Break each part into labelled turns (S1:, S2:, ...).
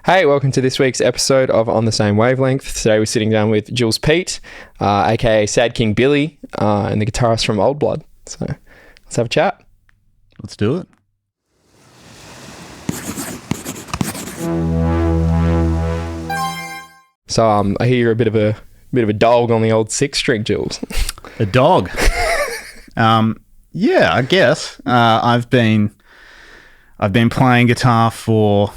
S1: Hey, welcome to this week's episode of On the Same Wavelength. Today we're sitting down with Jules Peet, aka Sad King Billy, and the guitarist from Old Blood. So let's have a chat.
S2: Let's do it.
S1: So I hear you're a bit of a dog on the old six string, Jules.
S2: A dog. Yeah, I guess. I've been playing guitar for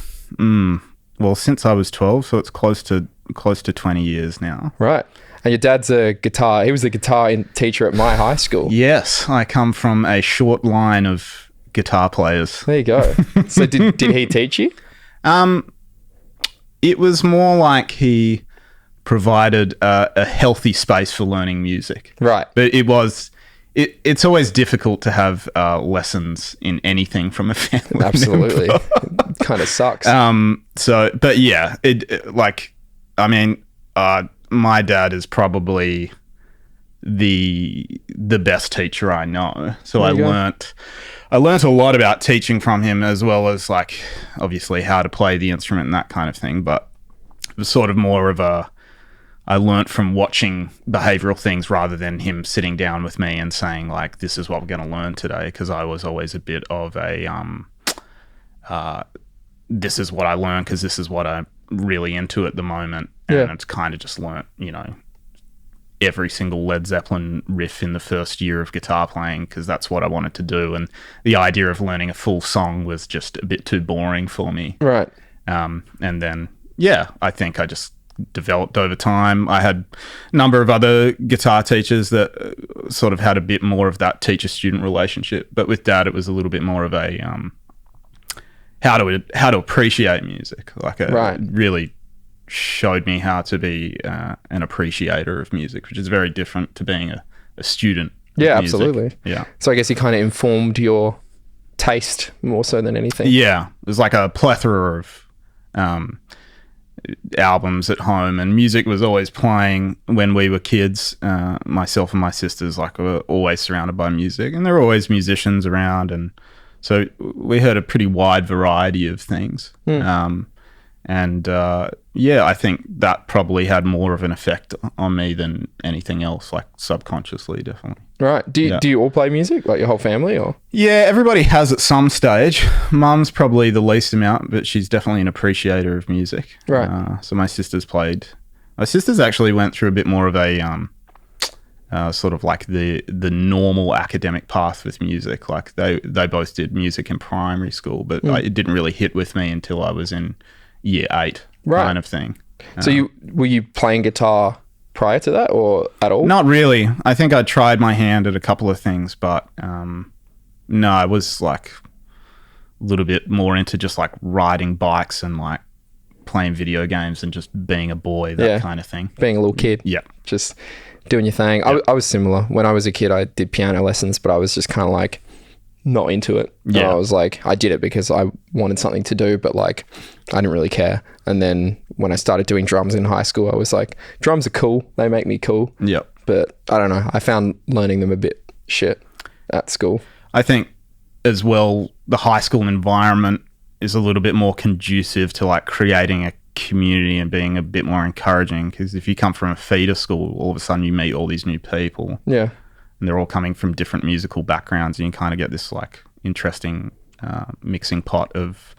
S2: since I was 12, so it's close to 20 years now.
S1: Right. And your dad's he was the guitar teacher at my high school.
S2: Yes, I come from a short line of guitar players.
S1: There you go. So did he teach you?
S2: It was more like he provided a healthy space for learning music.
S1: Right.
S2: But it's always difficult to have lessons in anything from a family
S1: Absolutely.
S2: member.
S1: It kind of sucks.
S2: But yeah, my dad is probably the best teacher I know. So I learnt a lot about teaching from him, as well as like obviously how to play the instrument and that kind of thing. But it was sort of more of I learnt from watching behavioral things rather than him sitting down with me and saying like, this is what we're going to learn today. Because I was always a bit of this is what I learned because this is what I'm really into at the moment. And it's kind of just learnt, every single Led Zeppelin riff in the first year of guitar playing because that's what I wanted to do. And the idea of learning a full song was just a bit too boring for me.
S1: Right.
S2: And then, I think I just developed over time. I had a number of other guitar teachers that sort of had a bit more of that teacher-student relationship. But with Dad, it was a little bit more of a how to appreciate music. Really showed me how to be an appreciator of music, which is very different to being a student of music.
S1: Absolutely.
S2: Yeah.
S1: So I guess he kind of informed your taste more so than anything.
S2: Yeah. There's like a plethora of albums at home, and music was always playing when we were kids. Myself and my sisters were always surrounded by music, and there were always musicians around, and so we heard a pretty wide variety of things. I think that probably had more of an effect on me than anything else, like subconsciously, definitely.
S1: Right. Do you all play music, like your whole family, or? Yeah,
S2: everybody has at some stage. Mum's probably the least amount, but she's definitely an appreciator of music.
S1: Right.
S2: So my sisters played. My sisters actually went through a bit more of a sort of like the normal academic path with music. Like they both did music in primary school, but it didn't really hit with me until I was in year 8, kind of thing.
S1: So were you playing guitar prior to that or at all?
S2: Not really. I think I tried my hand at a couple of things, but no, I was like a little bit more into just like riding bikes and like playing video games and just being a boy, that kind of thing.
S1: Being a little kid.
S2: Yeah.
S1: Just doing your thing. Yeah. I was similar. When I was a kid, I did piano lessons, but I was just kind of like not into it. Yeah. And I was like, I did it because I wanted something to do, but like I didn't really care. And then when I started doing drums in high school, I was like, drums are cool. They make me cool.
S2: Yep.
S1: But I don't know. I found learning them a bit shit at school.
S2: I think as well, the high school environment is a little bit more conducive to like creating a community and being a bit more encouraging, because if you come from a feeder school, all of a sudden you meet all these new people.
S1: Yeah.
S2: And they're all coming from different musical backgrounds, and you kind of get this like interesting mixing pot of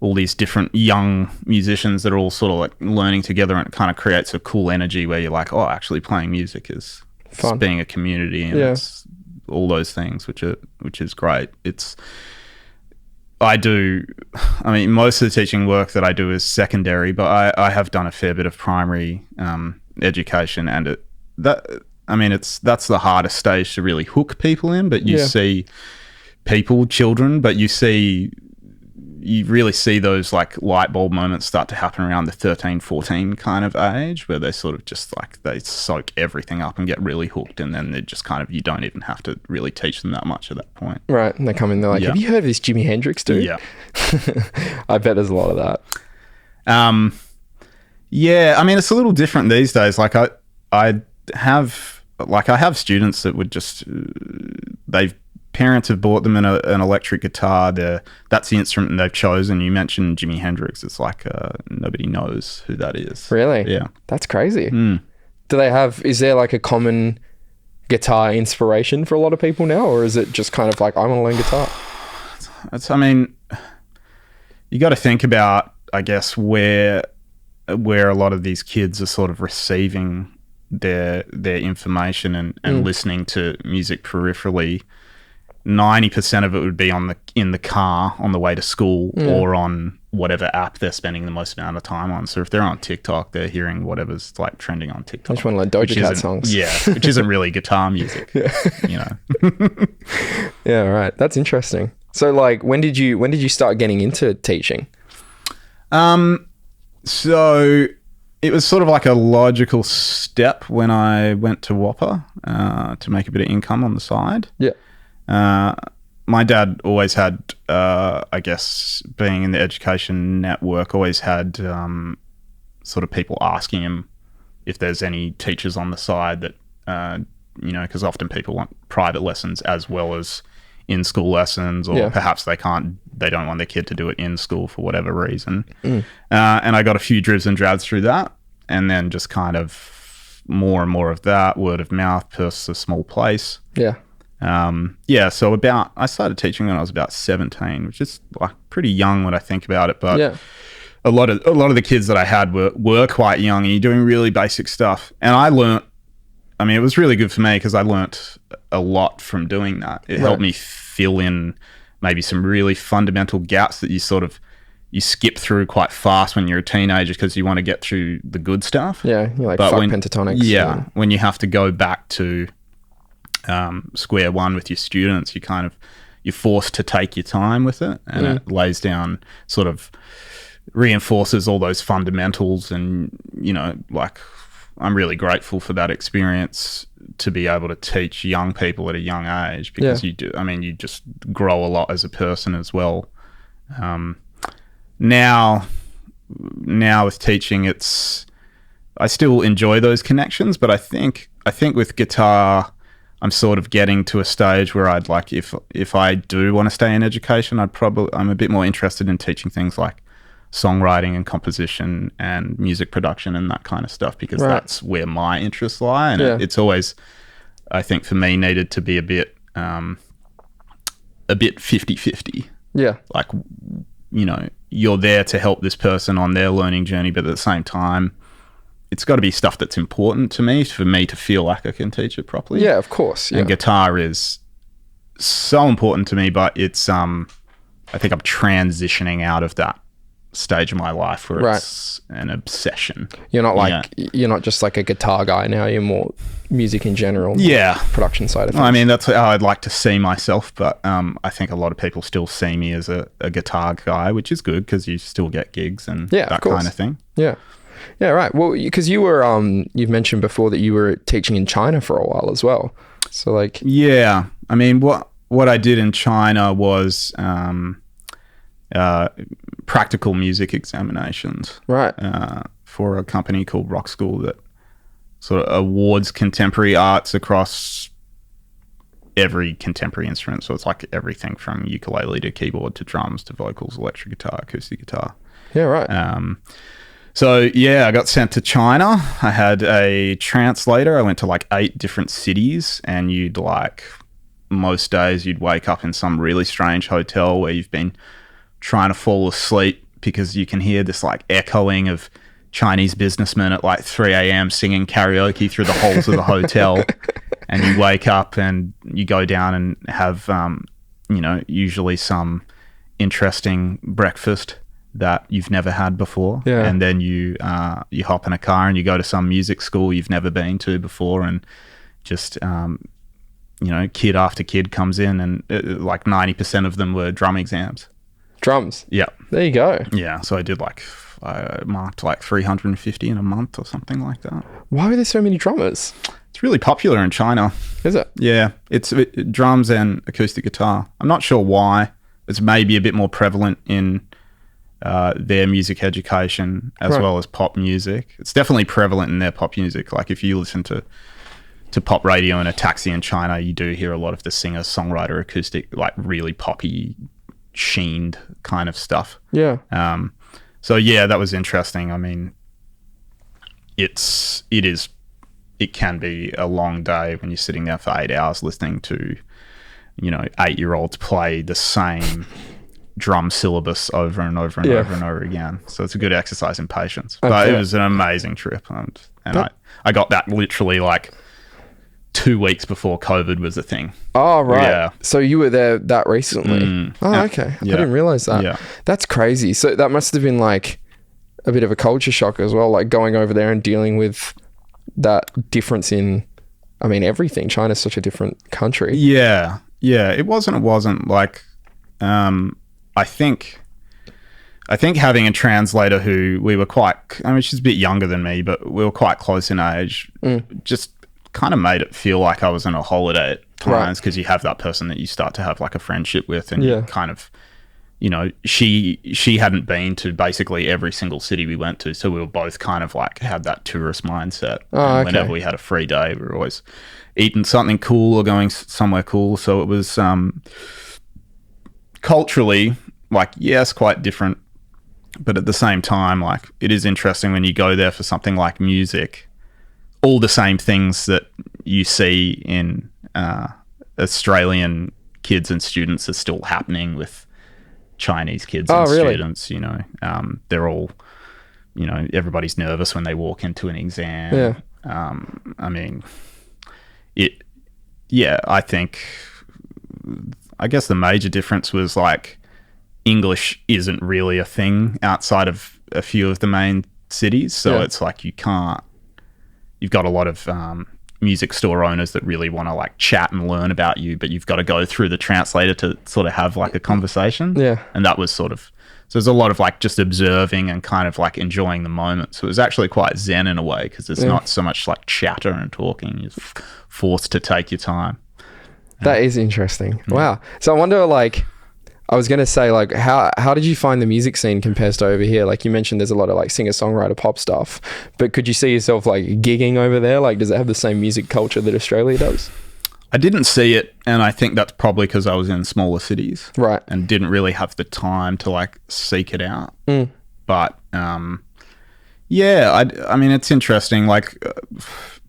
S2: all these different young musicians that are all sort of like learning together, and it kind of creates a cool energy where you're like, oh, actually playing music is fun. It's being a community, and it's all those things, which is great. Most of the teaching work that I do is secondary, but I have done a fair bit of primary education, and that's the hardest stage to really hook people in. But you see children, but you really see those like light bulb moments start to happen around the 13, 14 kind of age, where they sort of just like, they soak everything up and get really hooked. And then they're just kind of, you don't even have to really teach them that much at that point.
S1: Right. And they come in, they're like, have you heard of this Jimi Hendrix dude?
S2: Yeah.
S1: I bet there's a lot of that.
S2: It's a little different these days. Like I have students that would just, they've parents have bought them an electric guitar. That's the instrument they've chosen. You mentioned Jimi Hendrix. It's like nobody knows who that is.
S1: Really?
S2: Yeah.
S1: That's crazy.
S2: Mm.
S1: Is there like a common guitar inspiration for a lot of people now, or is it just kind of like, I want to learn guitar?
S2: I mean, you got to think about, I guess, where a lot of these kids are sort of receiving their information and listening to music peripherally. 90% of it would be in the car on the way to school or on whatever app they're spending the most amount of time on. So if they're on TikTok, they're hearing whatever's like trending on TikTok.
S1: I just want to learn Doja Cat songs.
S2: Yeah, which isn't really guitar music. You know.
S1: Yeah, right. That's interesting. So like, when did you start getting into teaching?
S2: So it was sort of like a logical step when I went to Whopper to make a bit of income on the side.
S1: Yeah.
S2: My dad always had, I guess, being in the education network, always had sort of people asking him if there's any teachers on the side that, you know, because often people want private lessons as well as in-school lessons, or perhaps they don't want their kid to do it in school for whatever reason. And I got a few dribs and drabs through that, and then just kind of more and more of that, word of mouth, Perth's a small place.
S1: Yeah.
S2: So I started teaching when I was about 17, which is like pretty young when I think about it, but a lot of the kids that I had were quite young, and you're doing really basic stuff. And it was really good for me because I learnt a lot from doing that. It helped me fill in maybe some really fundamental gaps that you skip through quite fast when you're a teenager because you want to get through the good stuff.
S1: Yeah, you're like, fuck pentatonics.
S2: Yeah, when you have to go back to square one with your students, you're forced to take your time with it, and it lays down, sort of reinforces all those fundamentals. And, you know, like, I'm really grateful for that experience to be able to teach young people at a young age, because you just grow a lot as a person as well. Now with teaching, I still enjoy those connections, but I think with guitar, I'm sort of getting to a stage where I'd like, if I do want to stay in education, I'm a bit more interested in teaching things like songwriting and composition and music production and that kind of stuff, because that's where my interests lie. And it's always, I think for me, needed to be a bit 50-50.
S1: Yeah.
S2: Like, you know, you're there to help this person on their learning journey, but at the same time, it's got to be stuff that's important to me for me to feel like I can teach it properly.
S1: Yeah, of course. Yeah.
S2: And guitar is so important to me, but it's I think I'm transitioning out of that stage of my life where it's an obsession.
S1: You're not you're not just like a guitar guy now, you're more music in general. Production side of things.
S2: I mean, that's how I'd like to see myself, but I think a lot of people still see me as a guitar guy, which is good because you still get gigs and that kind of thing.
S1: Yeah. Yeah, right. Well, because you were, you've mentioned before that you were teaching in China for a while as well. So like... Yeah.
S2: I mean, what I did in China was practical music examinations.
S1: Right.
S2: For a company called Rock School that sort of awards contemporary arts across every contemporary instrument. So it's like everything from ukulele to keyboard to drums to vocals, electric guitar, acoustic guitar.
S1: Yeah, right.
S2: So, I got sent to China. I had a translator. I went to like 8 different cities, and most days you'd wake up in some really strange hotel where you've been trying to fall asleep because you can hear this like echoing of Chinese businessmen at like 3 a.m. singing karaoke through the halls of the hotel. And you wake up and you go down and have, usually some interesting breakfast that you've never had before. Yeah. And then you hop in a car and you go to some music school you've never been to before, and just kid after kid comes in, and like 90% of them were drum exams.
S1: Drums?
S2: Yeah.
S1: There you go.
S2: Yeah, so I marked like 350 in a month or something like that.
S1: Why were there so many drummers?
S2: It's really popular in China.
S1: Is it?
S2: Yeah, it's drums and acoustic guitar. I'm not sure why. It's maybe a bit more prevalent in their music education as well as pop music. It's definitely prevalent in their pop music. Like if you listen to to pop radio in a taxi in China, you do hear a lot of the singer-songwriter acoustic, like really poppy, sheened kind of stuff.
S1: Yeah.
S2: So yeah, that was interesting. I mean, it can be a long day when you're sitting there for 8 hours listening to, 8-year-olds play the same drum syllabus over and over and over and over again. So it's a good exercise in patience. But it was an amazing trip, and I got that literally like 2 weeks before COVID was a thing.
S1: Oh, right.
S2: Yeah.
S1: So you were there that recently. Okay.
S2: Yeah.
S1: I didn't realize that.
S2: Yeah.
S1: That's crazy. So that must have been like a bit of a culture shock as well, like going over there and dealing with that difference in, I mean, everything. China's such a different country.
S2: Yeah. It wasn't like, I think having a translator who we were she's a bit younger than me, but we were quite close in age, just kind of made it feel like I was on a holiday at times, because you have that person that you start to have like a friendship with, and you kind of, she hadn't been to basically every single city we went to, so we were both kind of like had that tourist mindset. And whenever we had a free day, we were always eating something cool or going somewhere cool. So it was culturally, like, yes, quite different, but at the same time, like, it is interesting when you go there for something like music. All the same things that you see in Australian kids and students are still happening with Chinese kids and students. They're all, everybody's nervous when they walk into an exam. I mean, I guess the major difference was like English isn't really a thing outside of a few of the main cities. So it's like you've got a lot of music store owners that really want to like chat and learn about you, but you've got to go through the translator to sort of have like a conversation. Yeah. And that was so there's a lot of like just observing and kind of like enjoying the moment. So it was actually quite zen in a way, because there's not so much like chatter and talking. You're forced to take your time.
S1: That is interesting. Wow. So I wonder, like, I was going to say, like, how did you find the music scene compared to over here? Like, you mentioned there's a lot of like singer-songwriter pop stuff, but could you see yourself like gigging over there? Like, does it have the same music culture that Australia does?
S2: I didn't see it, and I think that's probably because I was in smaller cities,
S1: right,
S2: and didn't really have the time to like seek it out. But I mean, it's interesting. Like,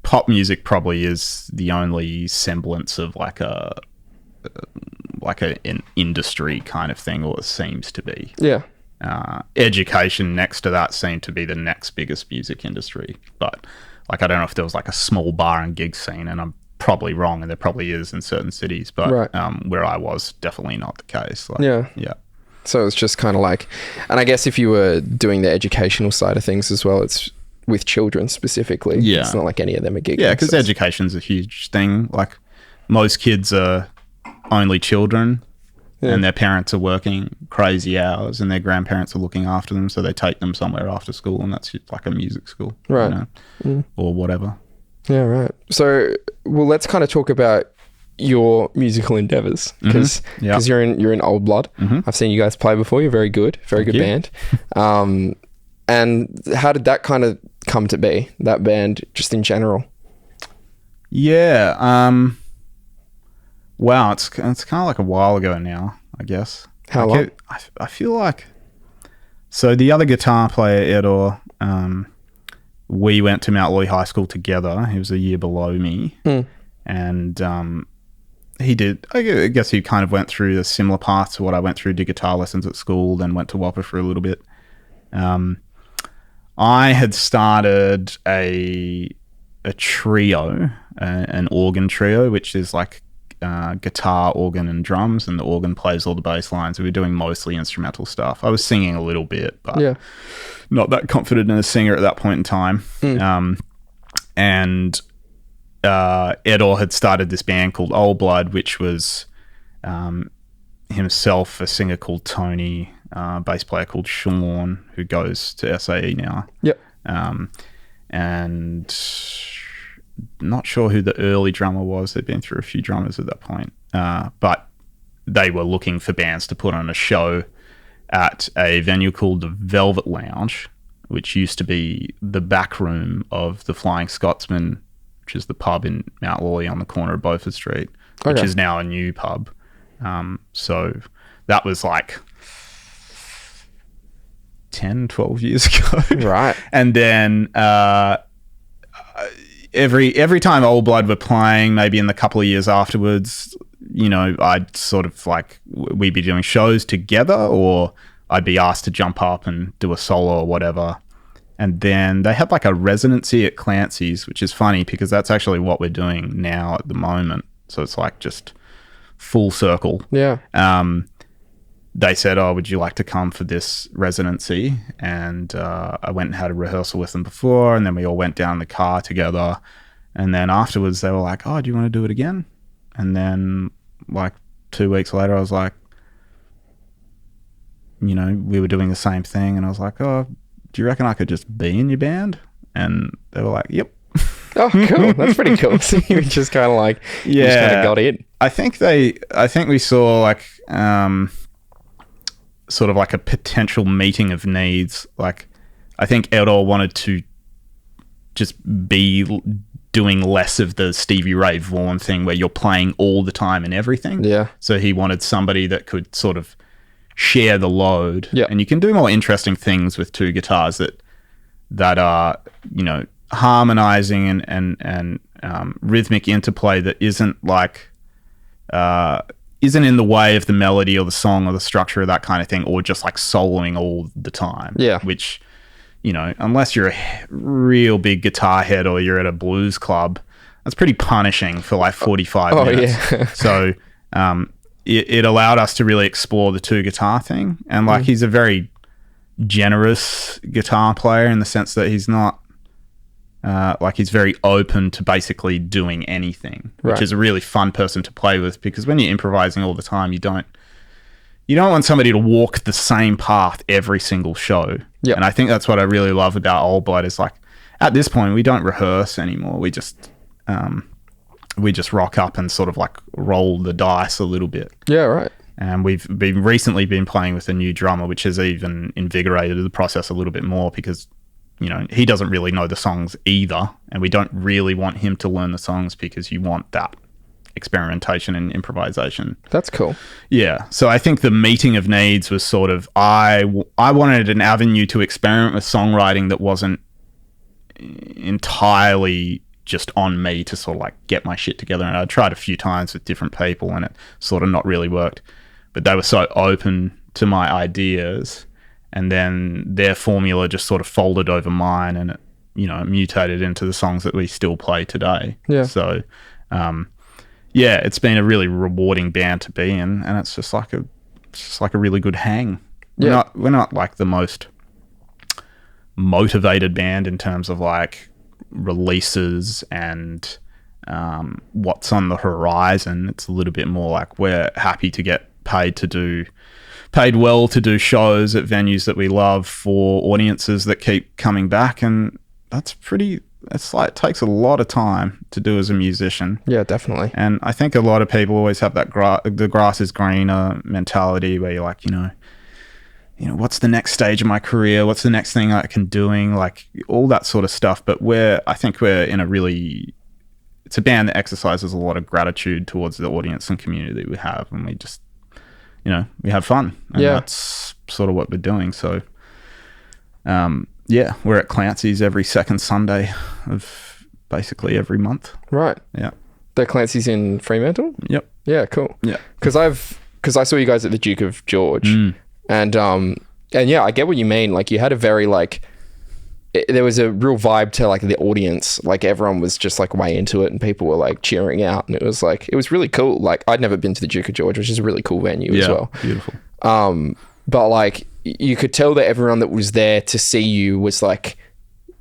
S2: pop music probably is the only semblance of like an industry kind of thing, or it seems to be. Yeah. Education next to that seemed to be the next biggest music industry, but like, I don't know if there was like a small bar and gig scene, and I'm probably wrong, and there probably is in certain cities, but where I was, definitely not the case. Like, yeah.
S1: So it's just kind of like, and I guess if you were doing the educational side of things as well, it's with children specifically. Yeah. It's not like any of them are gigging.
S2: Yeah, because education's a huge thing. Like, most kids are only children, and their parents are working crazy hours, and their grandparents are looking after them, so they take them somewhere after school, and that's like a music school, right? Or whatever.
S1: Yeah, right. So, well, let's kind of talk about your musical endeavors, because you're in Old Blood. I've seen you guys play before. You're very good band. And how did that kind of come to be, that band, just in general?
S2: Yeah. Wow, it's kind of like a while ago now, I guess.
S1: How long?
S2: I feel like... So the other guitar player, Edor, we went to Mount Loy High School together. He was a year below me. And he did... I guess he kind of went through a similar path to what I went through, did guitar lessons at school, then went to Whopper for a little bit. I had started a trio, an organ trio, which is like guitar, organ, and drums, and the organ plays all the bass lines. We were doing mostly instrumental stuff. I was singing a little bit, but not that confident in a singer at that point in time. And Edor had started this band called Old Blood, which was himself, a singer called Tony, bass player called Sean, who goes to SAE now. And not sure who the early drummer was. They'd been through a few drummers at that point. But they were looking for bands to put on a show at a venue called the Velvet Lounge, which used to be the back room of the Flying Scotsman which is the pub in Mount Lawley on the corner of Beaufort Street, which is now a new pub. So that was like 10, 12 years ago.
S1: Right.
S2: And then every time Old Blood were playing, maybe in the couple of years afterwards, you know, I'd sort of like, we'd be doing shows together, or I'd be asked to jump up and do a solo or whatever. And then they had like a residency at Clancy's, which is funny because that's actually what we're doing now at the moment. So it's like just full circle.
S1: Yeah.
S2: They said, oh, would you like to come for this residency? And I went and had a rehearsal with them before, and then we all went down in the car together. And then afterwards they were like, oh, do you want to do it again? And then like 2 weeks later, I was like, you know, we were doing the same thing, and I was like, oh, do you reckon I could just be in your band? And they were like, yep.
S1: Oh, cool. That's pretty cool. So you just kind of like, you just kind of got in.
S2: I think we saw like, sort of like a potential meeting of needs. Like, I think Eldor wanted to just be doing less of the Stevie Ray Vaughan thing where you're playing all the time and everything.
S1: Yeah.
S2: So he wanted somebody that could sort of share the load.
S1: Yeah.
S2: And you can do more interesting things with two guitars that are, you know, harmonizing and rhythmic interplay that isn't like isn't in the way of the melody or the song or the structure of that kind of thing, or just like soloing all the time.
S1: Yeah.
S2: Which, you know, unless you're a real big guitar head or you're at a blues club, that's pretty punishing for like 45 minutes.
S1: Yeah.
S2: So it allowed us to really explore the two guitar thing. And like, he's a very generous guitar player in the sense that he's not, like, he's very open to basically doing anything, which is a really fun person to play with, because when you're improvising all the time, you don't want somebody to walk the same path every single show.
S1: Yep.
S2: And I think that's what I really love about Old Blood is, like, at this point, we don't rehearse anymore. We just rock up and sort of like roll the dice a little bit.
S1: Yeah, right.
S2: And we've recently been playing with a new drummer, which has even invigorated the process a little bit more, because, you know, he doesn't really know the songs either, and we don't really want him to learn the songs because you want that experimentation and improvisation.
S1: That's cool.
S2: Yeah. So I think the meeting of needs was sort of, I wanted an avenue to experiment with songwriting that wasn't entirely just on me to sort of like get my shit together. And I tried a few times with different people and it sort of not really worked, but they were so open to my ideas. And then their formula just sort of folded over mine, and it, you know, mutated into the songs that we still play today.
S1: Yeah.
S2: So, yeah, it's been a really rewarding band to be in, and it's just like a really good hang.
S1: Yeah.
S2: We're not like the most motivated band in terms of like releases and what's on the horizon. It's a little bit more like we're happy to get paid well to do shows at venues that we love for audiences that keep coming back, and it's like, it takes a lot of time to do as a musician.
S1: Yeah, definitely.
S2: And I think a lot of people always have that the grass is greener mentality, where you're like, you know, what's the next stage of my career? What's the next thing I can doing? Like all that sort of stuff. But I think we're in it's a band that exercises a lot of gratitude towards the audience and community we have, and we just, you know, we have fun, and that's sort of what we're doing. So, yeah, we're at Clancy's every second Sunday of basically every month.
S1: Right.
S2: Yeah.
S1: The Clancy's in Fremantle?
S2: Yep.
S1: Yeah, cool.
S2: Yeah.
S1: Because I saw you guys at the Duke of George, and yeah, I get what you mean. Like, you had a very like, there was a real vibe to like the audience. Like, everyone was just like way into it, and people were like cheering out, and it was really cool. Like, I'd never been to the Duke of George, which is a really cool venue as well.
S2: Beautiful.
S1: But like, you could tell that everyone that was there to see you was like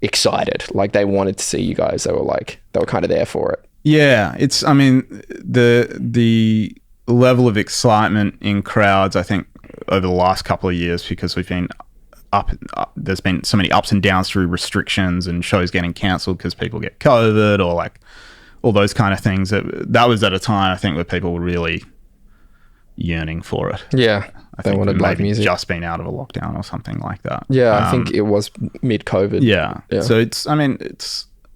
S1: excited. Like, they wanted to see you guys. They were kind of there for it. Yeah,
S2: I mean, the level of excitement in crowds, I think, over the last couple of years, because we've been up, there's been so many ups and downs through restrictions and shows getting cancelled because people get COVID or like all those kind of things. That was at a time, I think, where people were really yearning for it.
S1: Yeah, they wanted live music.
S2: Just been out of a lockdown or something like that.
S1: Yeah, I think it was mid-COVID.
S2: Yeah. So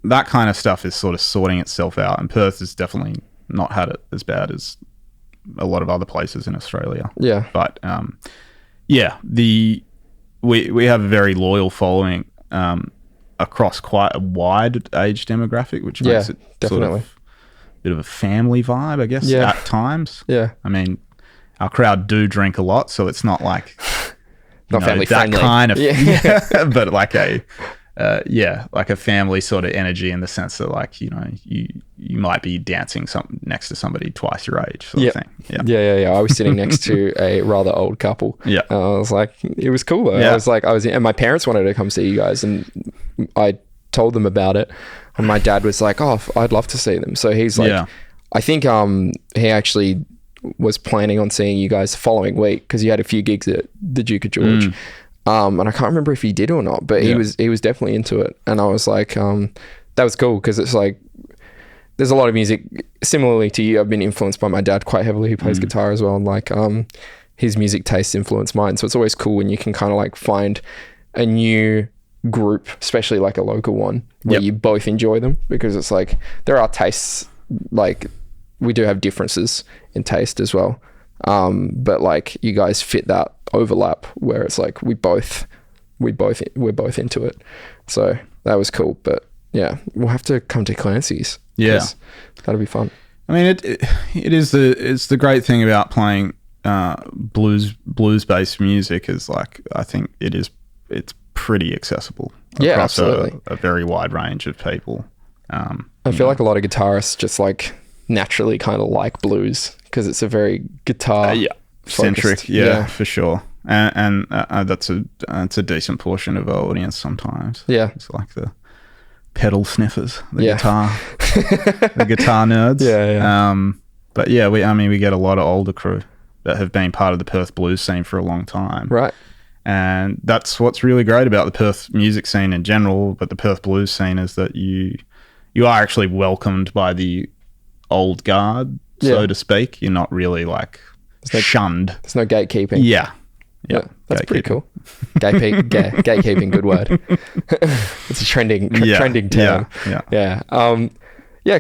S2: that kind of stuff is sort of sorting itself out, and Perth has definitely not had it as bad as a lot of other places in Australia.
S1: Yeah.
S2: But yeah, we have a very loyal following across quite a wide age demographic, which makes it
S1: definitely
S2: sort of a bit of a family vibe, I guess, at times.
S1: Yeah.
S2: I mean, our crowd do drink a lot, so it's not like
S1: not family
S2: that
S1: friendly.
S2: kind of but like like a family sort of energy, in the sense that, like, you might be dancing next to somebody twice your age sort of thing.
S1: Yeah. I was sitting next to a rather old couple.
S2: Yeah.
S1: I was like, it was cool though.
S2: Yeah.
S1: And my parents wanted to come see you guys, and I told them about it, and my dad was like, oh, I'd love to see them. So he's like, I think he actually was planning on seeing you guys the following week, because he had a few gigs at the Duke of George. And I can't remember if he did or not, but he was definitely into it. And I was like, that was cool, because it's like, there's a lot of music similarly to you. I've been influenced by my dad quite heavily. He plays guitar as well, and like his music tastes influence mine. So it's always cool when you can kind of like find a new group, especially like a local one, where you both enjoy them, because it's like there are tastes, like we do have differences in taste as well, but like you guys fit that overlap where it's like we're both into it. So that was cool. But yeah, we'll have to come to Clancy's.
S2: Yeah,
S1: that'll be fun.
S2: I mean, it's the great thing about playing blues based music is, like, I think it's pretty accessible across a very wide range of people.
S1: I feel like a lot of guitarists just like naturally kind of like blues, because it's a very guitar
S2: centric, for sure. And that's a decent portion of our audience sometimes. Yeah, it's like the pedal sniffers, the guitar nerds. But yeah, we get a lot of older crew that have been part of the Perth blues scene for a long time,
S1: right? And
S2: that's what's really great about the Perth music scene in general, but the Perth blues scene is that you are actually welcomed by the old guard, so to speak. You're not really like shunned.
S1: There's no gatekeeping.
S2: Yeah,
S1: that's pretty cool. Gatekeeping, good word. It's a trending term. Yeah.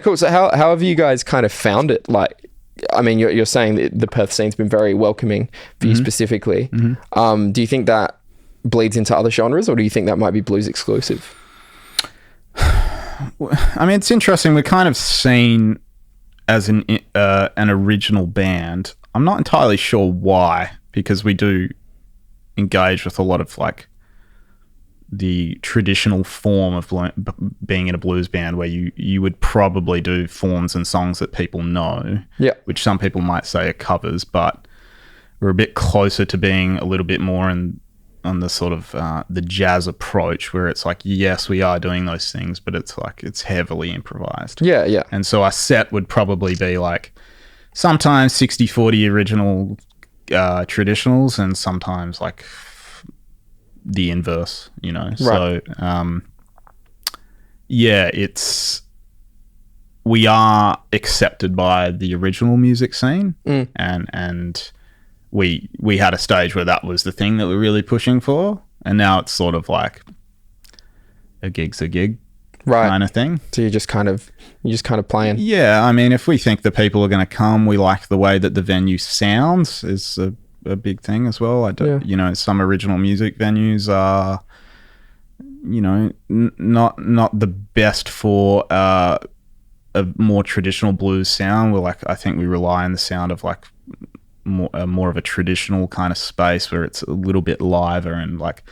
S1: Cool. So how have you guys kind of found it? Like, I mean, you're saying that the Perth scene's been very welcoming for you specifically. Do you think that bleeds into other genres, or do you think that might be blues exclusive?
S2: I mean, it's interesting. We're kind of seen as an original band. I'm not entirely sure why, because we do engage with a lot of like the traditional form of being in a blues band, where you would probably do forms and songs that people know, which some people might say are covers, but we're a bit closer to being a little bit more on the sort of the jazz approach, where it's like, yes, we are doing those things, but it's like it's heavily improvised. And so our set would probably be like sometimes 60-40 original traditionals, and sometimes like the inverse, Right. So we are accepted by the original music scene, and we had a stage where that was the thing that we're really pushing for, and now it's sort of like a gig's a gig, right, kind of thing.
S1: So you're just kind of playing.
S2: Yeah, I mean, if we think the people are going to come, we like the way that the venue sounds is a big thing as well. Some original music venues are, not the best for a more traditional blues sound. I think we rely on the sound of like more of a traditional kind of space, where it's a little bit liver and like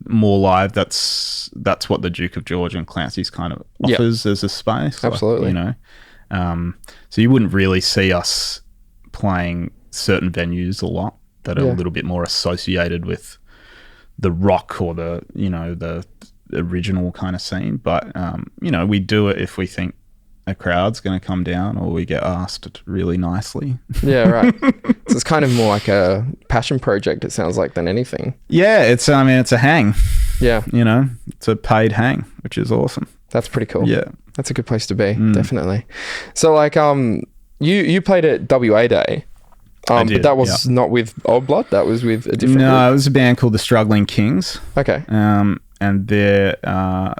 S2: more live. That's what the Duke of George and Clancy's kind of offers as a space.
S1: Absolutely.
S2: So you wouldn't really see us playing certain venues a lot that are a little bit more associated with the rock or the original kind of scene. But we do it if we think a crowd's going to come down, or we get asked really nicely.
S1: Yeah, right. So it's kind of more like a passion project, it sounds like, than anything.
S2: Yeah, it's a hang.
S1: Yeah.
S2: It's a paid hang, which is awesome.
S1: That's pretty cool.
S2: Yeah.
S1: That's a good place to be, definitely. So like you played at WA Day. But that was not with Old Blood. That was with a different group.
S2: It was a band called the Struggling Kings.
S1: Okay.
S2: they're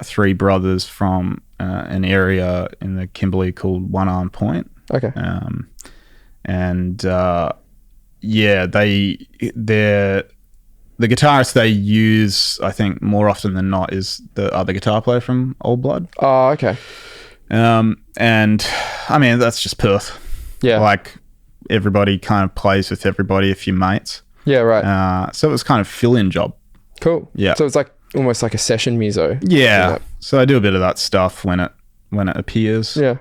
S2: three brothers from an area in the Kimberley called One Arm Point.
S1: Okay.
S2: The guitarist they use, I think, more often than not, is the other guitar player from Old Blood.
S1: Oh, okay.
S2: And I mean, that's just Perth.
S1: Yeah.
S2: Like, everybody kind of plays with everybody, a few mates.
S1: Yeah, right.
S2: So it was kind of fill-in job.
S1: Cool.
S2: Yeah.
S1: So it's like almost like a session muso.
S2: Yeah. So I do a bit of that stuff when it appears.
S1: Yeah.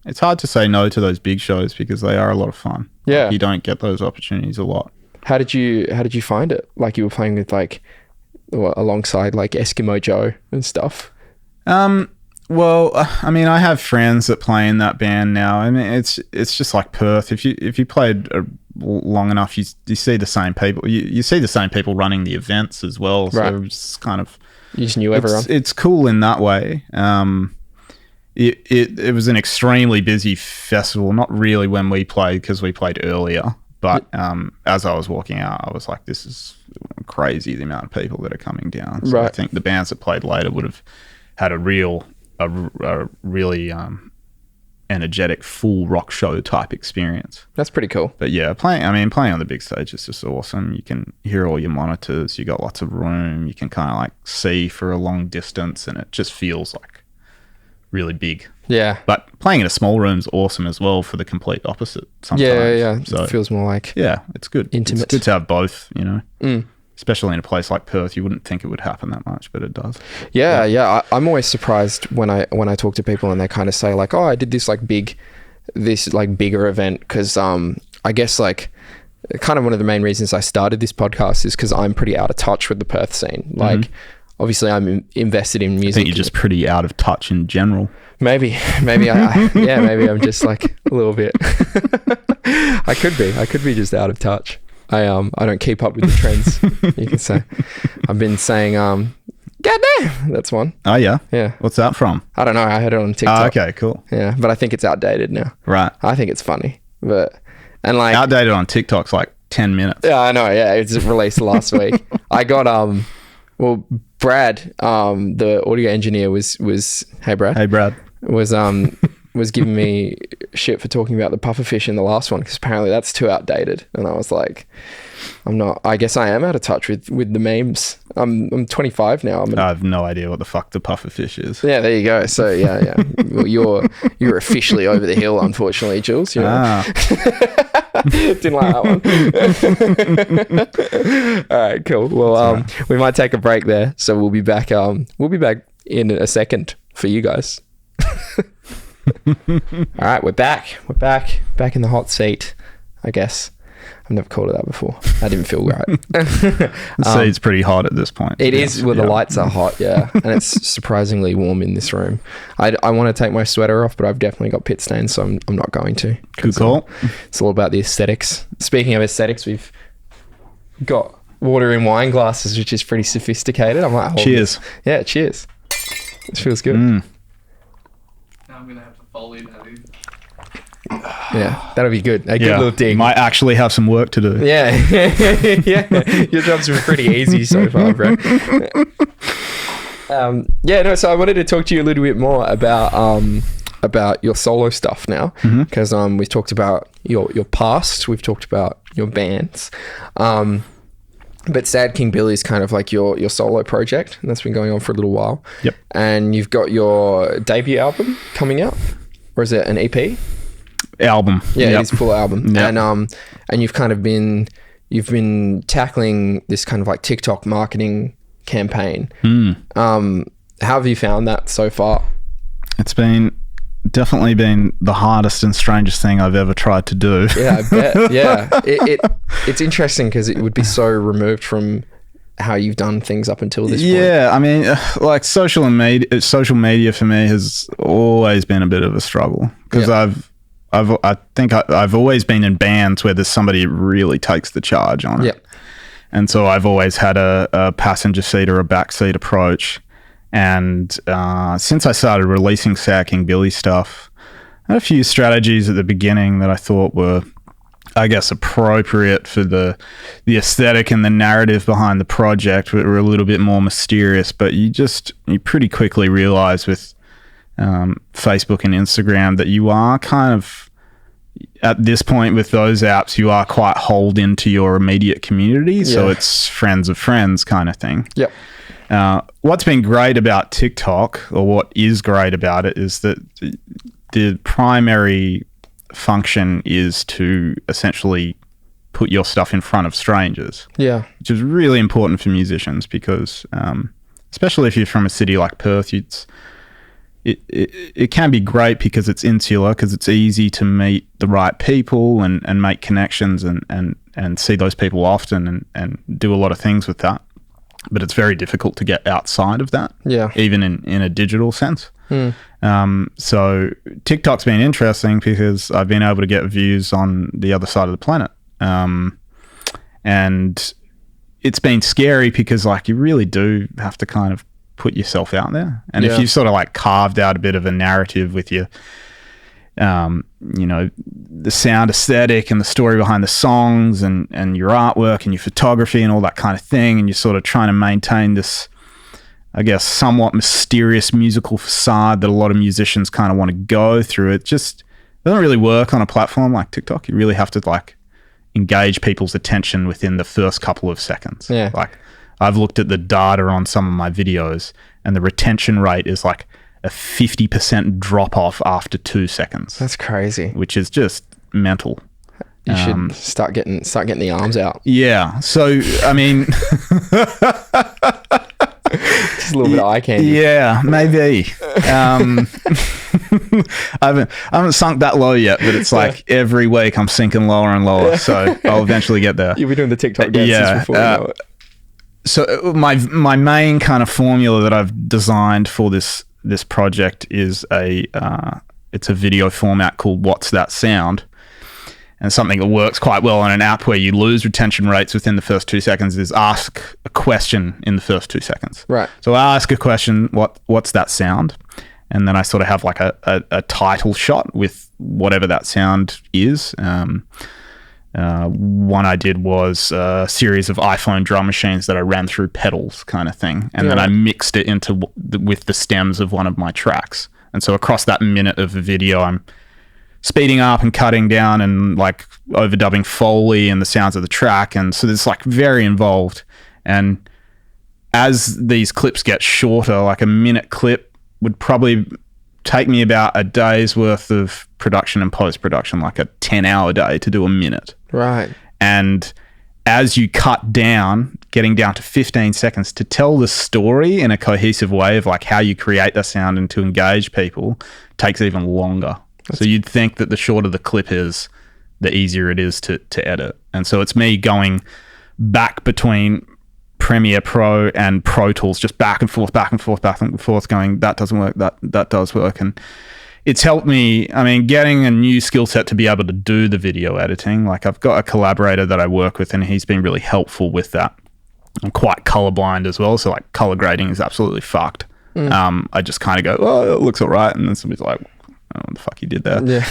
S2: It's hard to say no to those big shows because they are a lot of fun.
S1: Yeah.
S2: Like, you don't get those opportunities a lot.
S1: How did you find it? Like, you were playing with alongside like Eskimo Joe and stuff.
S2: Well, I mean, I have friends that play in that band now. I mean, it's just like Perth. If you played long enough, you see the same people. You see the same people running the events as well. So
S1: right.
S2: it's kind of,
S1: you just knew everyone.
S2: It's cool in that way. It was an extremely busy festival. Not really when we played because we played earlier. But as I was walking out, I was like, this is crazy, the amount of people that are coming down. So
S1: right.
S2: I think the bands that played later would have had a really energetic full rock show type experience.
S1: That's pretty cool.
S2: But yeah, playing on the big stage is just awesome. You can hear all your monitors. You got lots of room. You can kind of like see for a long distance, and it just feels like really big.
S1: Yeah.
S2: But playing in a small room is awesome as well for the complete opposite sometimes.
S1: Yeah.
S2: So
S1: it feels more like
S2: it's good.
S1: Intimate.
S2: It's good to have both, you know. Especially in a place like Perth, you wouldn't think it would happen that much, but it does.
S1: Yeah. I'm always surprised when I talk to people and they kind of say like, oh, I did this bigger event because I guess like kind of one of the main reasons I started this podcast is because I'm pretty out of touch with the Perth scene. Like, obviously I'm invested in music.
S2: I think you're just pretty out of touch in general.
S1: Maybe maybe I'm just like a little bit. I could be just out of touch. I don't keep up with the trends. You can say. I've been saying goddamn, that's one.
S2: Oh yeah.
S1: Yeah.
S2: What's that from?
S1: I don't know. I heard it on TikTok.
S2: Oh, okay, cool.
S1: Yeah, but I think it's outdated now.
S2: Right.
S1: I think it's funny, but like
S2: outdated on TikTok's like 10 minutes.
S1: Yeah, I know. Yeah, it was released last week. I got Brad, the audio engineer was hey Brad was giving me shit for talking about the pufferfish in the last one because apparently that's too outdated, and I was like, I guess I am out of touch with the memes. I'm 25 now.
S2: I have no idea what the fuck the pufferfish is.
S1: Yeah, there you go. So yeah. Well, you're officially over the hill, unfortunately, Jules. You know? Didn't like that one. All right, cool. Well, we might take a break there, so we'll be back. We'll be back in a second for you guys. All right, we're back in the hot seat, I guess. I've never called it that before. That didn't feel right.
S2: So it's pretty hot at this point.
S1: It is. Well, the lights are hot, yeah, and it's surprisingly warm in this room. I want to take my sweater off, but I've definitely got pit stains, so I'm not going to.
S2: Good call.
S1: It's all about the aesthetics. Speaking of aesthetics, we've got water in wine glasses, which is pretty sophisticated. I'm like,
S2: cheers.
S1: Yeah, cheers. This feels good.
S3: Now I'm gonna have to Foley that in.
S1: Yeah, that'll be good. A good little dig.
S2: Might actually have some work to do.
S1: Yeah. Yeah. Your job's been pretty easy so far, bro. So I wanted to talk to you a little bit more about your solo stuff now, because we've talked about your past, we've talked about your bands, but Sad King Billy is kind of like your solo project, and that's been going on for a little while.
S2: Yep.
S1: And you've got your debut album coming out, or is it an EP?
S2: Album.
S1: Yeah, it is a full album.
S2: Yep.
S1: And you've kind of been tackling this kind of like TikTok marketing campaign. How have you found that so far?
S2: It's definitely been the hardest and strangest thing I've ever tried to do.
S1: Yeah, I bet. Yeah. It's interesting because it would be so removed from how you've done things up until this point.
S2: Yeah, I mean, like social media for me has always been a bit of a struggle because I think I've always been in bands where there's somebody who really takes the charge on it.
S1: Yep.
S2: And so I've always had a passenger seat or a backseat approach. And since I started releasing Sad King Billy stuff, I had a few strategies at the beginning that I thought were I guess, appropriate for the aesthetic and the narrative behind the project were a little bit more mysterious. But you pretty quickly realize with Facebook and Instagram that you are kind of, at this point with those apps, you are quite holed into your immediate community. So it's friends of friends kind of thing.
S1: Yep.
S2: What's been great about TikTok, or what is great about it, is that the primary function is to essentially put your stuff in front of strangers.
S1: Yeah.
S2: Which is really important for musicians because, especially if you're from a city like Perth, it can be great because it's insular, because it's easy to meet the right people and make connections and see those people often and do a lot of things with that. But it's very difficult to get outside of that, even in a digital sense. So TikTok's been interesting because I've been able to get views on the other side of the planet. And it's been scary because like you really do have to kind of put yourself out there. And if you've sort of like carved out a bit of a narrative with your, the sound aesthetic and the story behind the songs and your artwork and your photography and all that kind of thing, and you're sort of trying to maintain this, I guess, somewhat mysterious musical facade that a lot of musicians kind of want to go through, it just doesn't really work on a platform like TikTok. You really have to like engage people's attention within the first couple of seconds.
S1: Yeah.
S2: Like I've looked at the data on some of my videos and the retention rate is like a 50% drop off after 2 seconds.
S1: That's crazy.
S2: Which is just mental.
S1: You should start getting the arms out.
S2: Yeah. So, I mean...
S1: Just a little bit of eye candy.
S2: Yeah, maybe. I haven't sunk that low yet, but it's like every week I'm sinking lower and lower. So I'll eventually get there.
S1: You'll be doing the TikTok dances before you know it.
S2: So my main kind of formula that I've designed for this project is it's a video format called What's That Sound? And something that works quite well on an app where you lose retention rates within the first 2 seconds is ask a question in the first 2 seconds.
S1: Right.
S2: So I ask a question, what's that sound? And then I sort of have like a title shot with whatever that sound is. One I did was a series of iPhone drum machines that I ran through pedals kind of thing. And then I mixed it with the stems of one of my tracks. And so across that minute of the video, I'm speeding up and cutting down and like overdubbing Foley and the sounds of the track. And so it's like very involved. And as these clips get shorter, like a minute clip would probably take me about a day's worth of production and post-production, like a 10-hour day to do a minute.
S1: Right.
S2: And as you cut down, getting down to 15 seconds to tell the story in a cohesive way of like how you create the sound and to engage people takes even longer. So you'd think that the shorter the clip is, the easier it is to edit. And so it's me going back between Premiere Pro and Pro Tools, just back and forth, going, that doesn't work, that does work. And it's helped me, I mean, getting a new skill set to be able to do the video editing. Like I've got a collaborator that I work with and he's been really helpful with that. I'm quite colorblind as well. So like color grading is absolutely fucked. I just kind of go, oh, it looks all right. And then somebody's like, I don't know what the fuck you did there. Yeah.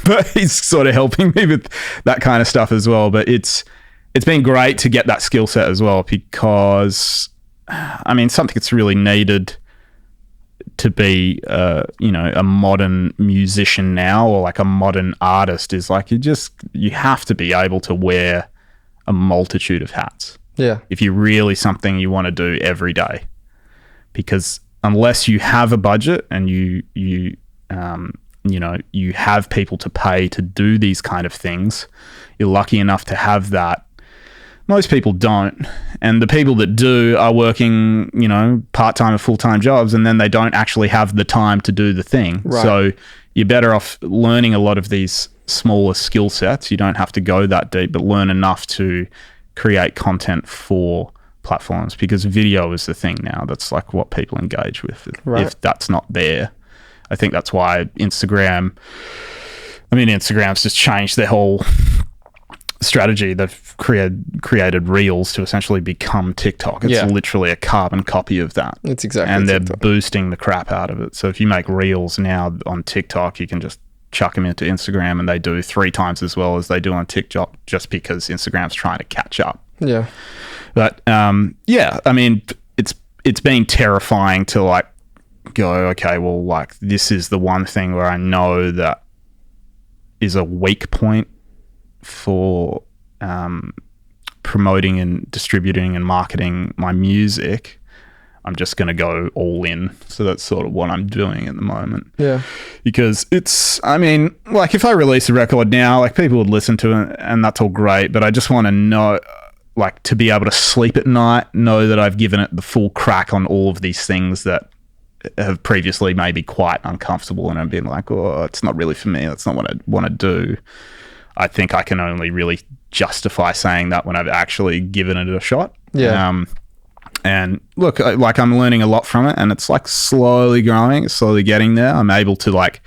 S2: But he's sort of helping me with that kind of stuff as well. But it's been great to get that skill set as well because, I mean, something that's really needed to be, a modern musician now or like a modern artist is like you have to be able to wear a multitude of hats.
S1: Yeah.
S2: If you're really something you want to do every day. Because unless you have a budget and you have people to pay to do these kind of things, you're lucky enough to have that. Most people don't. And the people that do are working, part-time or full-time jobs, and then they don't actually have the time to do the thing. Right. So you're better off learning a lot of these smaller skill sets. You don't have to go that deep, but learn enough to create content for platforms because video is the thing now. That's like what people engage with. Right. If that's not there. I think that's why Instagram's just changed their whole strategy. They've created Reels to essentially become TikTok. It's literally a carbon copy of that.
S1: It's exactly.
S2: And they're
S1: TikTok.
S2: boosting the crap out of it. So if you make Reels now on TikTok, you can just chuck them into Instagram and they do 3 times as well as they do on TikTok, just because Instagram's trying to catch up.
S1: Yeah.
S2: But yeah, I mean, it's been terrifying to like go, okay, well, like this is the one thing where I know that is a weak point for promoting and distributing and marketing my music. I'm just going to go all in. So that's sort of what I'm doing at the moment.
S1: Yeah.
S2: Because it's, I mean, like if I release a record now, like people would listen to it and that's all great, but I just want to know, like to be able to sleep at night, know that I've given it the full crack on all of these things that have previously maybe quite uncomfortable, and I've been like, oh, it's not really for me. That's not what I want to do. I think I can only really justify saying that when I've actually given it a shot.
S1: Yeah.
S2: And look, like I'm learning a lot from it, and it's like slowly growing, slowly getting there. I'm able to like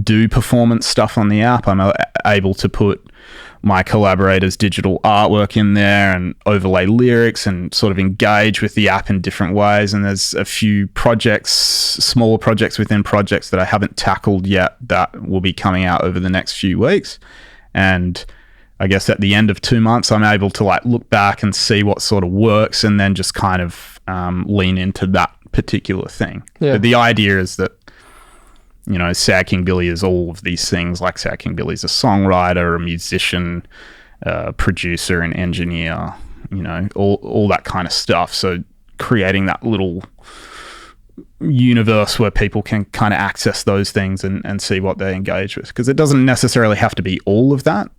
S2: do performance stuff on the app. I'm able to put my collaborators' digital artwork in there and overlay lyrics and sort of engage with the app in different ways. And there's a few projects, smaller projects within projects that I haven't tackled yet that will be coming out over the next few weeks. And I guess at the end of 2 months, I'm able to like look back and see what sort of works and then just kind of lean into that particular thing.
S1: Yeah.
S2: But the idea is that, you know, Sad King Billy is all of these things. Like Sad King Billy's a songwriter, a musician, producer, and engineer, you know, all that kind of stuff. So creating that little universe where people can kind of access those things and see what they engage with. Because it doesn't necessarily have to be all of that.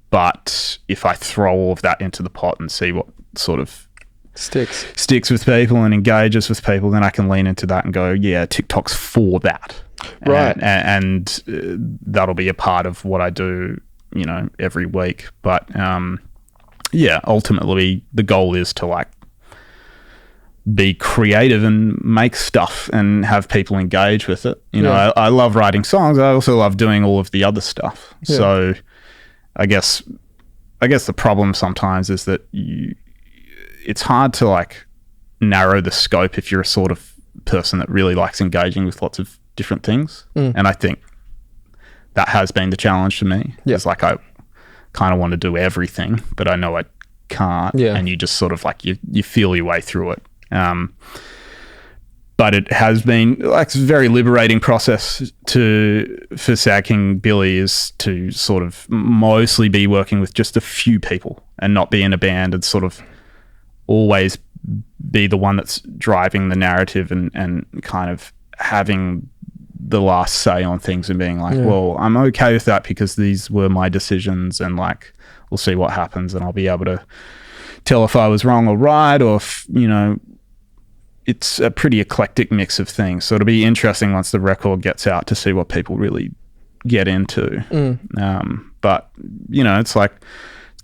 S2: But if I throw all of that into the pot and see what sort of sticks with people and engages with people, then I can lean into that and go, yeah, TikTok's for that.
S1: Right.
S2: And that'll be a part of what I do, you know, every week. But yeah, ultimately the goal is to like be creative and make stuff and have people engage with it. You know, I love writing songs. I also love doing all of the other stuff. Yeah. So I guess the problem sometimes is that it's hard to like narrow the scope if you're a sort of person that really likes engaging with lots of different things. And I think that has been the challenge to me. Yeah. It's like I kind of want to do everything, but I know I can't. Yeah. And you just sort of like you feel your way through it. But it has been like a very liberating process for Sad King Billy is to sort of mostly be working with just a few people and not be in a band and sort of always be the one that's driving the narrative and kind of having the last say on things and being like, well, I'm okay with that because these were my decisions and like, we'll see what happens and I'll be able to tell if I was wrong or right, or if, you know, it's a pretty eclectic mix of things. So it'll be interesting once the record gets out to see what people really get into. But, you know, it's like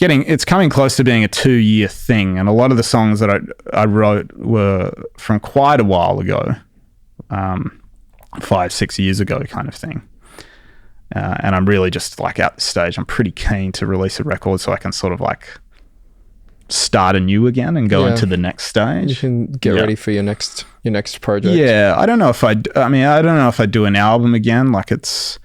S2: it's coming close to being a 2-year thing. And a lot of the songs that I wrote were from quite a while ago, 5-6 years ago kind of thing. And I'm really just like at the stage, I'm pretty keen to release a record so I can sort of like start anew again and go into the next stage.
S1: You can get ready for your next project.
S2: Yeah, I don't know if I don't know if I do an album again. Like it's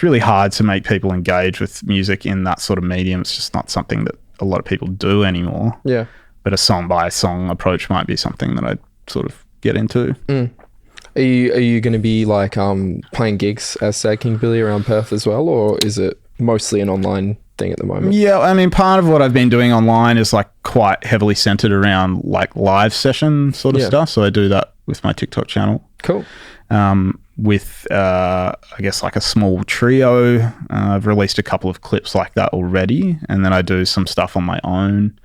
S2: really hard to make people engage with music in that sort of medium. It's just not something that a lot of people do anymore.
S1: Yeah.
S2: But a song by song approach might be something that I'd sort of get into.
S1: Are you going to be like playing gigs as Sad King Billy around Perth as well, or is it mostly an online thing at the moment?
S2: Yeah, I mean, part of what I've been doing online is like quite heavily centered around like live session sort of stuff. So I do that with my TikTok channel.
S1: Cool.
S2: With I guess like a small trio. I've released a couple of clips like that already, and then I do some stuff on my own.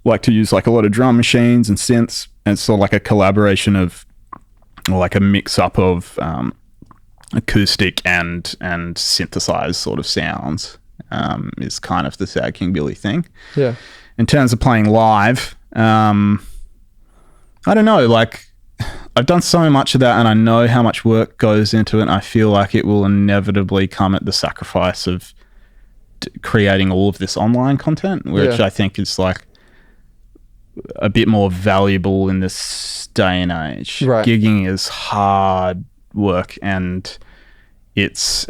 S2: Like to use like a lot of drum machines and synths, and it's sort of like a collaboration of, or like a mix up of acoustic and synthesized sort of sounds. Is kind of the Sad King Billy thing.
S1: Yeah.
S2: In terms of playing live, I don't know, like I've done so much of that and I know how much work goes into it, and I feel like it will inevitably come at the sacrifice of creating all of this online content, which I think is like a bit more valuable in this day and age.
S1: Right.
S2: Gigging is hard work and it's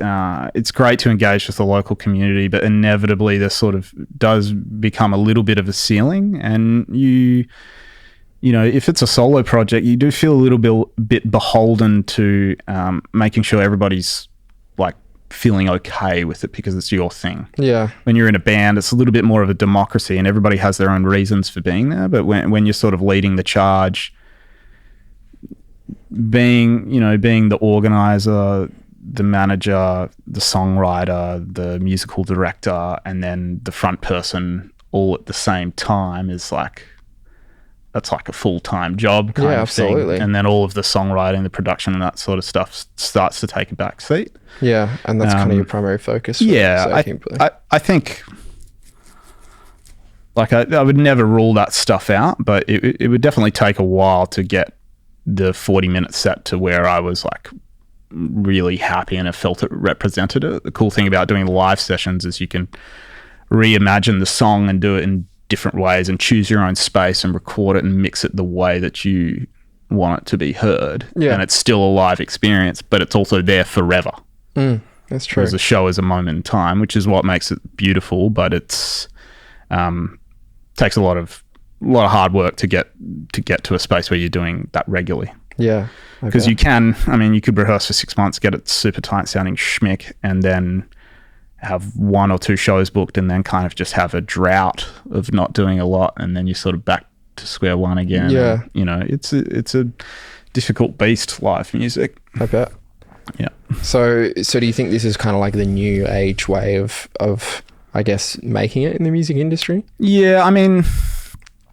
S2: great to engage with the local community, but inevitably there sort of does become a little bit of a ceiling, and you know, if it's a solo project, you do feel a little bit beholden to making sure everybody's like feeling okay with it because it's your thing.
S1: Yeah.
S2: When you're in a band, it's a little bit more of a democracy and everybody has their own reasons for being there. But when you're sort of leading the charge, being the organizer, the manager, the songwriter, the musical director, and then the front person all at the same time is like, that's like a full-time job kind of
S1: absolutely.
S2: thing. And then all of the songwriting, the production and that sort of stuff starts to take a back seat.
S1: Yeah, and that's kind of your primary focus.
S2: I think like I would never rule that stuff out, but it would definitely take a while to get the 40-minute set to where I was like really happy and I felt it represented it. The cool thing about doing live sessions is you can reimagine the song and do it in different ways and choose your own space and record it and mix it the way that you want it to be heard.
S1: Yeah. And
S2: it's still a live experience, but it's also there forever.
S1: That's true.
S2: Whereas a show is a moment in time, which is what makes it beautiful, but it's takes a lot of hard work to get to a space where you're doing that regularly.
S1: Yeah.
S2: Because you could rehearse for 6 months, get it super tight sounding schmick, and then have 1 or 2 shows booked and then kind of just have a drought of not doing a lot, and then you're sort of back to square one again.
S1: Yeah.
S2: And, you know, it's a difficult beast, live music.
S1: I bet.
S2: Yeah.
S1: So do you think this is kind of like the new age way of I guess making it in the music industry?
S2: Yeah, I mean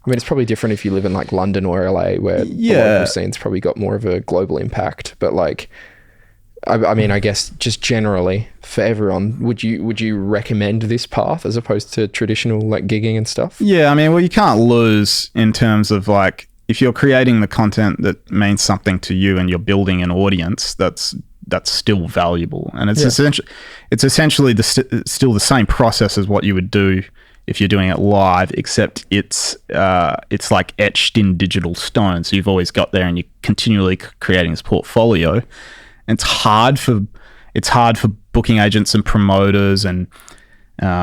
S1: it's probably different if you live in like London or LA, where the local scene's probably got more of a global impact, but like I guess just generally for everyone, would you recommend this path as opposed to traditional like gigging and stuff?
S2: Yeah, I mean, well, you can't lose in terms of like, if you're creating the content that means something to you and you're building an audience, that's still valuable. And it's essentially still the same process as what you would do if you're doing it live, except it's like etched in digital stone. So you've always got there and you're continually creating this portfolio. It's hard for booking agents and promoters and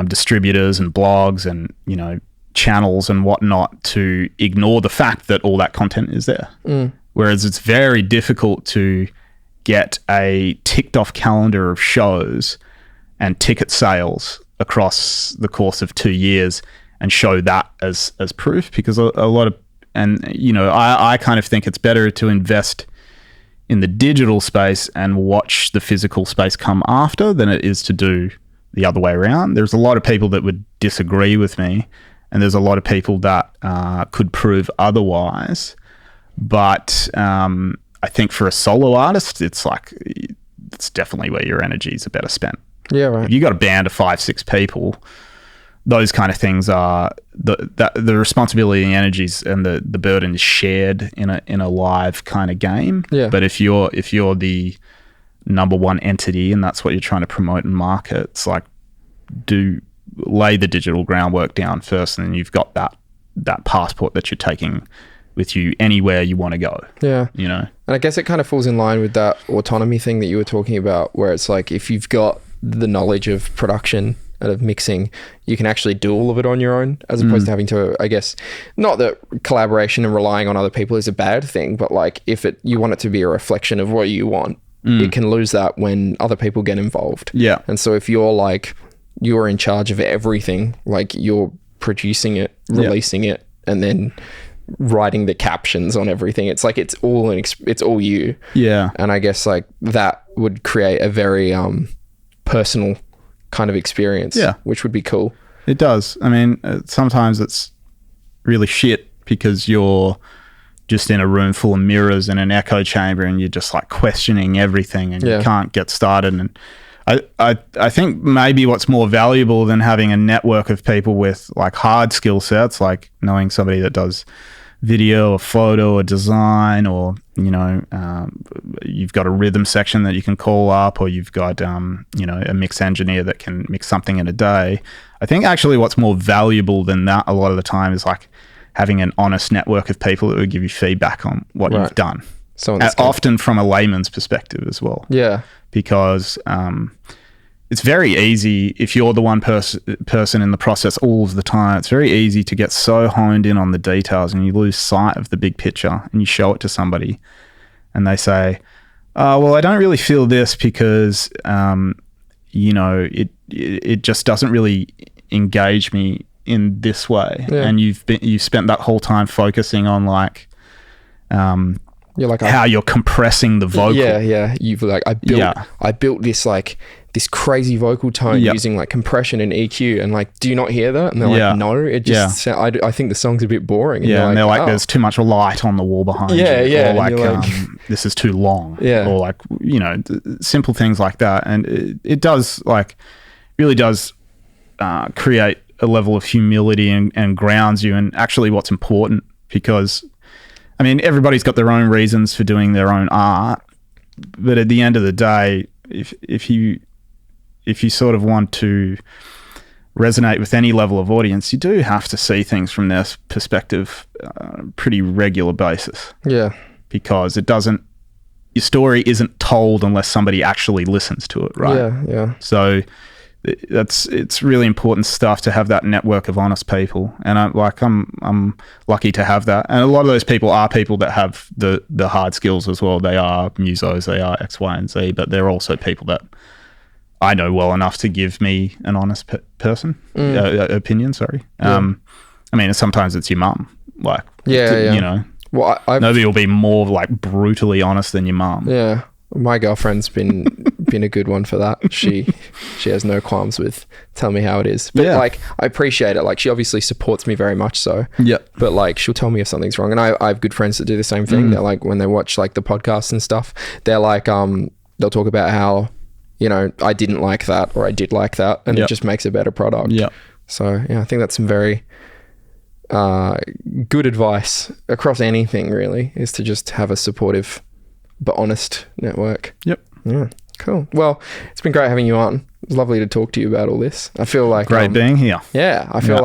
S2: distributors and blogs and, you know, channels and whatnot to ignore the fact that all that content is there. Whereas it's very difficult to get a ticked off calendar of shows and ticket sales across the course of 2 years and show that as proof, because a lot of, and you know, I kind of think it's better to invest in the digital space and watch the physical space come after than it is to do the other way around. There's a lot of people that would disagree with me, and there's a lot of people that could prove otherwise. But I think for a solo artist, it's definitely where your energies are better spent.
S1: Yeah, right.
S2: If you got a band of 5-6 people, those kind of things are the responsibility and the energies and the burden is shared in a live kind of game.
S1: Yeah.
S2: But if you're the number one entity and that's what you're trying to promote and market, it's like, lay the digital groundwork down first, and then you've got that passport that you're taking with you anywhere you want to go.
S1: Yeah.
S2: You know?
S1: And I guess it kind of falls in line with that autonomy thing that you were talking about, where it's like, if you've got the knowledge of production and of mixing, you can actually do all of it on your own, as opposed to having to, I guess, not that collaboration and relying on other people is a bad thing, but like if you want it to be a reflection of what you want, it can lose that when other people get involved.
S2: Yeah.
S1: And so if you're in charge of everything, like you're producing it, releasing it, and then writing the captions on everything, it's like it's all you.
S2: Yeah.
S1: And I guess like that would create a very personal kind of experience, which would be cool.
S2: It does. I mean, sometimes it's really shit because you're just in a room full of mirrors and an echo chamber and you're just like questioning everything and you can't get started. And I think maybe what's more valuable than having a network of people with like hard skill sets, like knowing somebody that does video or photo or design, or, you know, you've got a rhythm section that you can call up, or you've got, you know, a mix engineer that can mix something in a day. I think actually what's more valuable than that a lot of the time is like having an honest network of people that will give you feedback on what you've done. Often from a layman's perspective as well.
S1: Yeah.
S2: because it's very easy if you're the one person in the process all of the time. It's very easy to get so honed in on the details and you lose sight of the big picture, and you show it to somebody and they say, well, I don't really feel this because, it just doesn't really engage me in this way. Yeah. And you've spent that whole time focusing on like, you're like how you're compressing the vocal.
S1: Yeah. You've like, I built this like this crazy vocal tone using like compression and EQ, and like, do you not hear that? And they're like, no, it just I think the song's a bit boring.
S2: And they're like, there's too much light on the wall behind you. Or like, this is too long. Yeah. Or like, simple things like that. And it does like, really does create a level of humility and grounds you in actually what's important, because I mean, everybody's got their own reasons for doing their own art, but at the end of the day, if you sort of want to resonate with any level of audience, you do have to see things from their perspective on a pretty regular basis.
S1: Yeah.
S2: Because your story isn't told unless somebody actually listens to it, right?
S1: Yeah.
S2: So it's really important stuff to have that network of honest people, and I'm lucky to have that. And a lot of those people are people that have the hard skills as well. They are musos, they are X, Y, and Z, but they're also people that I know well enough to give me an honest opinion. Sorry. I mean, sometimes it's your mum. Like, well, nobody will be more like brutally honest than your mum.
S1: Yeah. My girlfriend's been a good one for that. She has no qualms with telling me how it is. But like, I appreciate it. Like, she obviously supports me very much so.
S2: Yeah.
S1: But like, she'll tell me if something's wrong. And I have good friends that do the same thing. They're like, when they watch like the podcasts and stuff, they're like, they'll talk about how, I didn't like that or I did like that, and it just makes a better product.
S2: Yeah.
S1: So I think that's some very good advice across anything really, is to just have a supportive but honest network.
S2: Yep.
S1: Yeah. Cool. Well, it's been great having you on. It was lovely to talk to you about all this. I feel like
S2: great being here.
S1: Yeah. I feel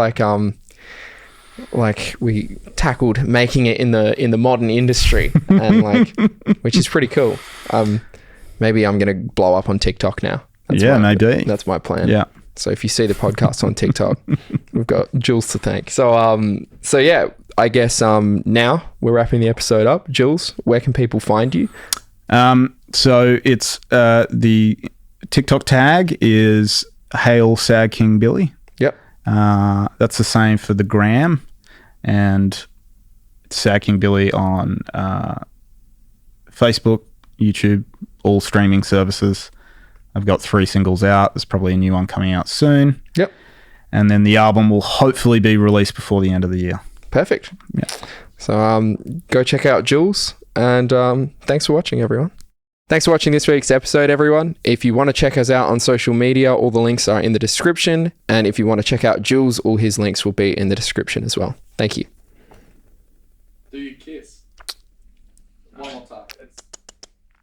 S1: like we tackled making it in the modern industry, and like, which is pretty cool. Maybe I'm going to blow up on TikTok now.
S2: Maybe.
S1: That's my plan.
S2: Yeah.
S1: So if you see the podcast on TikTok, we've got Jules to thank. So yeah, I guess now we're wrapping the episode up. Jules, where can people find you?
S2: So it's the TikTok tag is Hail Sad King Billy.
S1: Yep.
S2: That's the same for the gram, and it's Sad King Billy on Facebook, YouTube, all streaming services. I've got 3 singles out. There's probably a new one coming out soon.
S1: Yep.
S2: And then the album will hopefully be released before the end of the year.
S1: Perfect.
S2: Yeah.
S1: So go check out Jules, and thanks for watching, everyone. Thanks for watching this week's episode, everyone. If you want to check us out on social media, all the links are in the description. And if you want to check out Jules, all his links will be in the description as well. Thank you.
S3: Do you kiss?